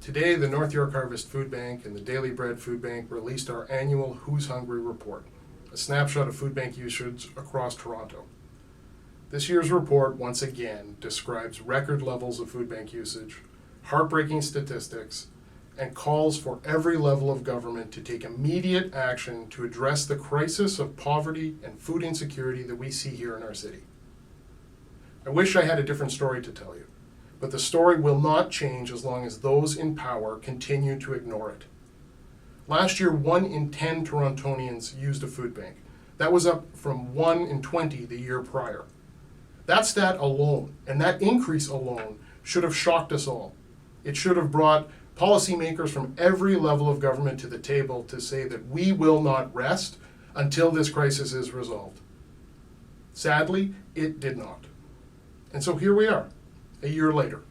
Today, the North York Harvest Food Bank and the Daily Bread Food Bank released our annual Who's Hungry report, a snapshot of food bank usage across Toronto. This year's report, once again, describes record levels of food bank usage, heartbreaking statistics, and calls for every level of government to take immediate action to address the crisis of poverty and food insecurity that we see here in our city. I wish I had a different story to tell you, but the story will not change as long as those in power continue to ignore it. Last year, 1 in 10 Torontonians used a food bank. That was up from 1 in 20 the year prior. That stat alone, and that increase alone, should have shocked us all. It should have brought policymakers from every level of government to the table to say that we will not rest until this crisis is resolved. Sadly, it did not. And so here we are, a year later,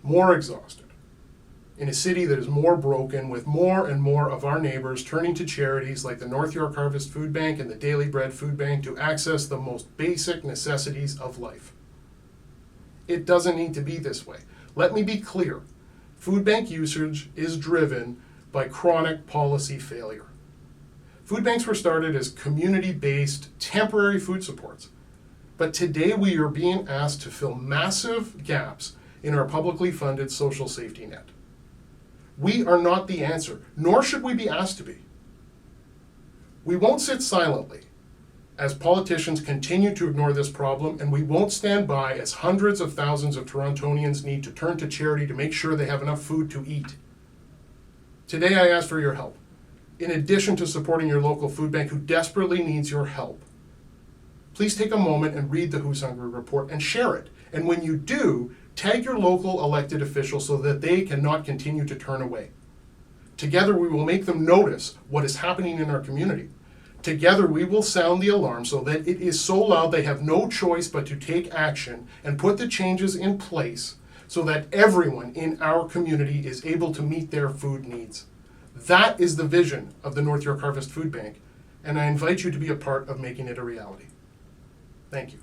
more exhausted, in a city that is more broken, with more and more of our neighbors turning to charities like the North York Harvest Food Bank and the Daily Bread Food Bank to access the most basic necessities of life. It doesn't need to be this way. Let me be clear. Food bank usage is driven by chronic policy failure. Food banks were started as community-based temporary food supports. But today we are being asked to fill massive gaps in our publicly funded social safety net. We are not the answer, nor should we be asked to be. We won't sit silently as politicians continue to ignore this problem, and we won't stand by as hundreds of thousands of Torontonians need to turn to charity to make sure they have enough food to eat. Today I ask for your help. In addition to supporting your local food bank who desperately needs your help, please take a moment and read the Who's Hungry report and share it. And when you do, tag your local elected officials so that they cannot continue to turn away. Together we will make them notice what is happening in our community. Together we will sound the alarm so that it is so loud they have no choice but to take action and put the changes in place so that everyone in our community is able to meet their food needs. That is the vision of the North York Harvest Food Bank, and I invite you to be a part of making it a reality. Thank you.